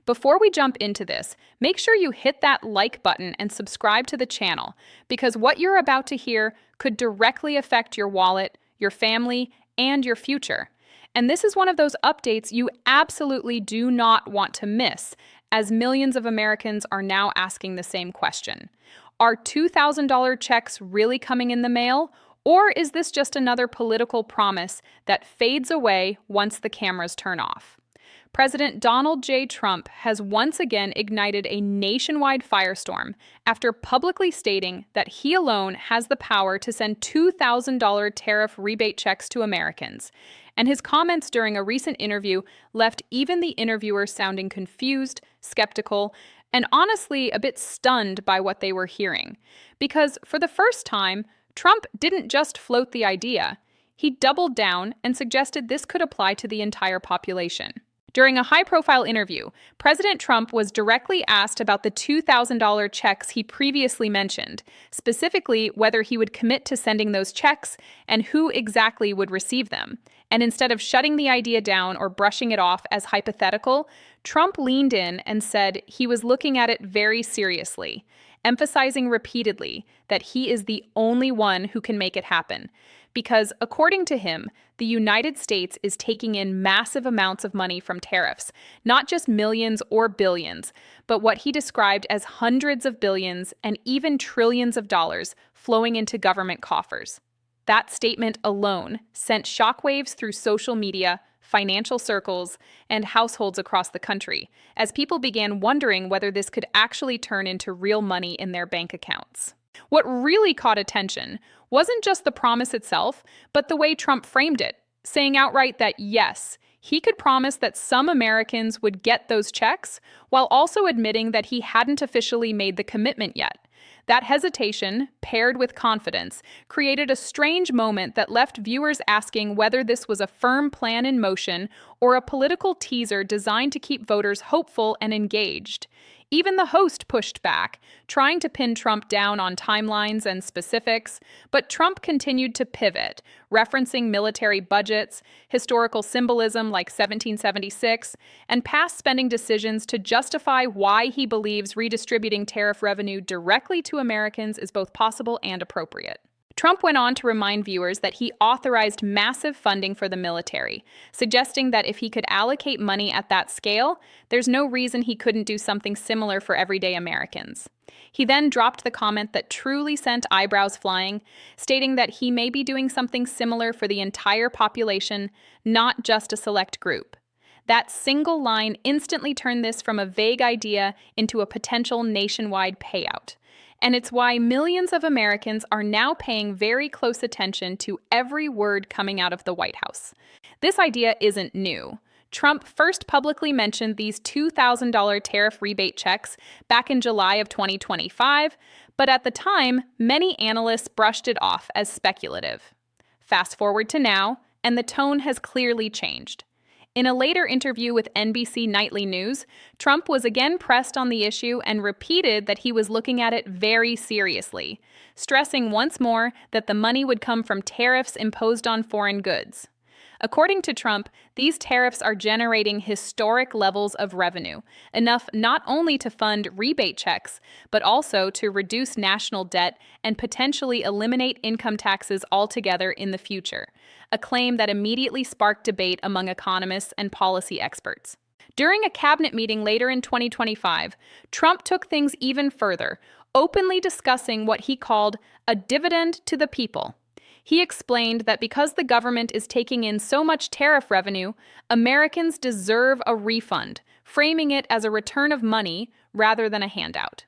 Before we jump into this, make sure you hit that like button and subscribe to the channel, because what you're about to hear could directly affect your wallet, your family, and your future. And this is one of those updates you absolutely do not want to miss, as millions of Americans are now asking the same question. Are $2,000 checks really coming in the mail, or is this just another political promise that fades away once the cameras turn off? President Donald J. Trump has once again ignited a nationwide firestorm after publicly stating that he alone has the power to send $2,000 tariff rebate checks to Americans. And his comments during a recent interview left even the interviewer sounding confused, skeptical, and honestly a bit stunned by what they were hearing. Because for the first time, Trump didn't just float the idea. He doubled down and suggested this could apply to the entire population. During a high-profile interview, President Trump was directly asked about the $2,000 checks he previously mentioned, specifically whether he would commit to sending those checks and who exactly would receive them. And instead of shutting the idea down or brushing it off as hypothetical, Trump leaned in and said he was looking at it very seriously, emphasizing repeatedly that he is the only one who can make it happen. Because, according to him, the United States is taking in massive amounts of money from tariffs, not just millions or billions, but what he described as hundreds of billions and even trillions of dollars flowing into government coffers. That statement alone sent shockwaves through social media, financial circles, and households across the country, as people began wondering whether this could actually turn into real money in their bank accounts. What really caught attention wasn't just the promise itself, but the way Trump framed it, saying outright that yes, he could promise that some Americans would get those checks, while also admitting that he hadn't officially made the commitment yet. That hesitation, paired with confidence, created a strange moment that left viewers asking whether this was a firm plan in motion or a political teaser designed to keep voters hopeful and engaged. Even the host pushed back, trying to pin Trump down on timelines and specifics, but Trump continued to pivot, referencing military budgets, historical symbolism like 1776, and past spending decisions to justify why he believes redistributing tariff revenue directly to Americans is both possible and appropriate. Trump went on to remind viewers that he authorized massive funding for the military, suggesting that if he could allocate money at that scale, there's no reason he couldn't do something similar for everyday Americans. He then dropped the comment that truly sent eyebrows flying, stating that he may be doing something similar for the entire population, not just a select group. That single line instantly turned this from a vague idea into a potential nationwide payout. And it's why millions of Americans are now paying very close attention to every word coming out of the White House. This idea isn't new. Trump first publicly mentioned these $2,000 tariff rebate checks back in July of 2025, but at the time, many analysts brushed it off as speculative. Fast forward to now, and the tone has clearly changed. In a later interview with NBC Nightly News, Trump was again pressed on the issue and repeated that he was looking at it very seriously, stressing once more that the money would come from tariffs imposed on foreign goods. According to Trump, these tariffs are generating historic levels of revenue, enough not only to fund rebate checks, but also to reduce national debt and potentially eliminate income taxes altogether in the future, a claim that immediately sparked debate among economists and policy experts. During a cabinet meeting later in 2025, Trump took things even further, openly discussing what he called a dividend to the people. He explained that because the government is taking in so much tariff revenue, Americans deserve a refund, framing it as a return of money rather than a handout.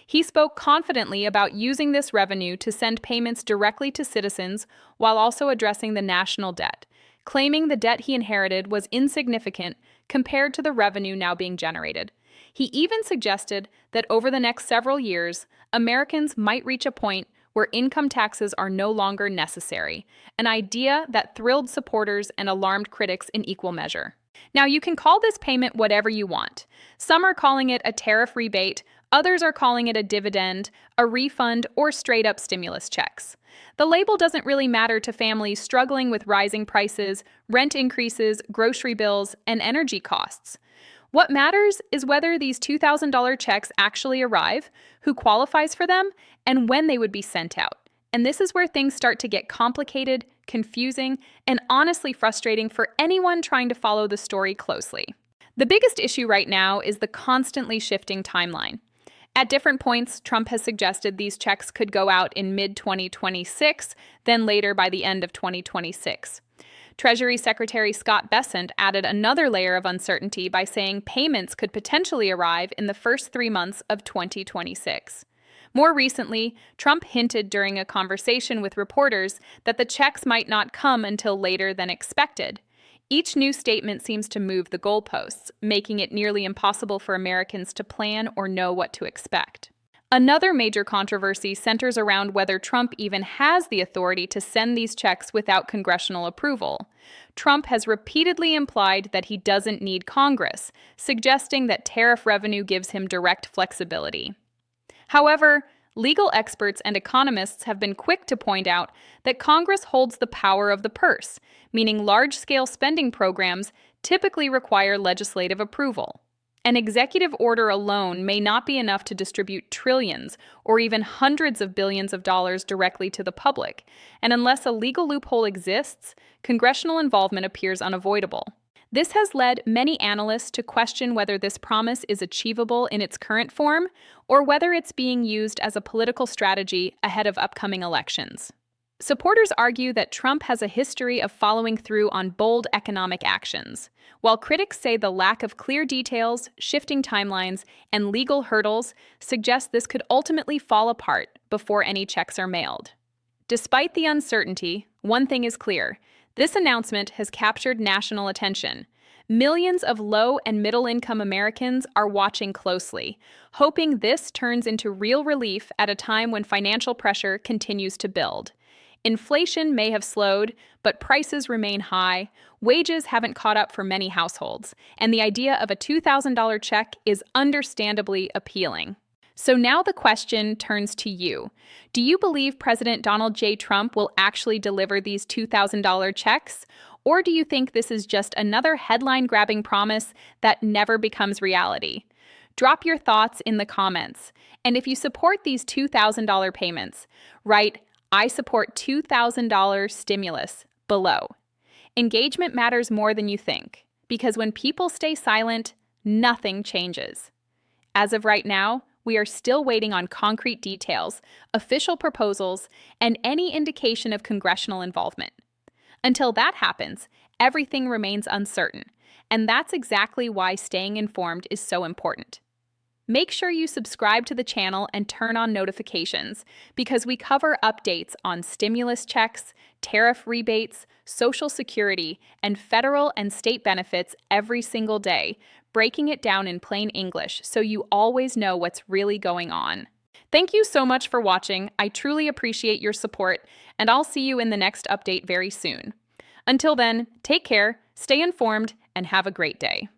He spoke confidently about using this revenue to send payments directly to citizens while also addressing the national debt, claiming the debt he inherited was insignificant compared to the revenue now being generated. He even suggested that over the next several years, Americans might reach a point where income taxes are no longer necessary, an idea that thrilled supporters and alarmed critics in equal measure. Now, you can call this payment whatever you want. Some are calling it a tariff rebate, others are calling it a dividend, a refund, or straight-up stimulus checks. The label doesn't really matter to families struggling with rising prices, rent increases, grocery bills, and energy costs. What matters is whether these $2,000 checks actually arrive, who qualifies for them, and when they would be sent out. And this is where things start to get complicated, confusing, and honestly frustrating for anyone trying to follow the story closely. The biggest issue right now is the constantly shifting timeline. At different points, Trump has suggested these checks could go out in mid-2026, then later by the end of 2026. Treasury Secretary Scott Bessent added another layer of uncertainty by saying payments could potentially arrive in the first 3 months of 2026. More recently, Trump hinted during a conversation with reporters that the checks might not come until later than expected. Each new statement seems to move the goalposts, making it nearly impossible for Americans to plan or know what to expect. Another major controversy centers around whether Trump even has the authority to send these checks without congressional approval. Trump has repeatedly implied that he doesn't need Congress, suggesting that tariff revenue gives him direct flexibility. However, legal experts and economists have been quick to point out that Congress holds the power of the purse, meaning large-scale spending programs typically require legislative approval. An executive order alone may not be enough to distribute trillions or even hundreds of billions of dollars directly to the public, and unless a legal loophole exists, congressional involvement appears unavoidable. This has led many analysts to question whether this promise is achievable in its current form or whether it's being used as a political strategy ahead of upcoming elections. Supporters argue that Trump has a history of following through on bold economic actions, while critics say the lack of clear details, shifting timelines, and legal hurdles suggest this could ultimately fall apart before any checks are mailed. Despite the uncertainty, one thing is clear: this announcement has captured national attention. Millions of low and middle-income Americans are watching closely, hoping this turns into real relief at a time when financial pressure continues to build. Inflation may have slowed, but prices remain high, wages haven't caught up for many households, and the idea of a $2,000 check is understandably appealing. So now the question turns to you. Do you believe President Donald J. Trump will actually deliver these $2,000 checks? Or do you think this is just another headline-grabbing promise that never becomes reality? Drop your thoughts in the comments. And if you support these $2,000 payments, write "I support $2,000 stimulus" below. Engagement matters more than you think, because when people stay silent, nothing changes. As of right now, we are still waiting on concrete details, official proposals, and any indication of congressional involvement. Until that happens, everything remains uncertain, and that's exactly why staying informed is so important. Make sure you subscribe to the channel and turn on notifications because we cover updates on stimulus checks, tariff rebates, Social Security, and federal and state benefits every single day, breaking it down in plain English so you always know what's really going on. Thank you so much for watching. I truly appreciate your support, and I'll see you in the next update very soon. Until then, take care, stay informed, and have a great day.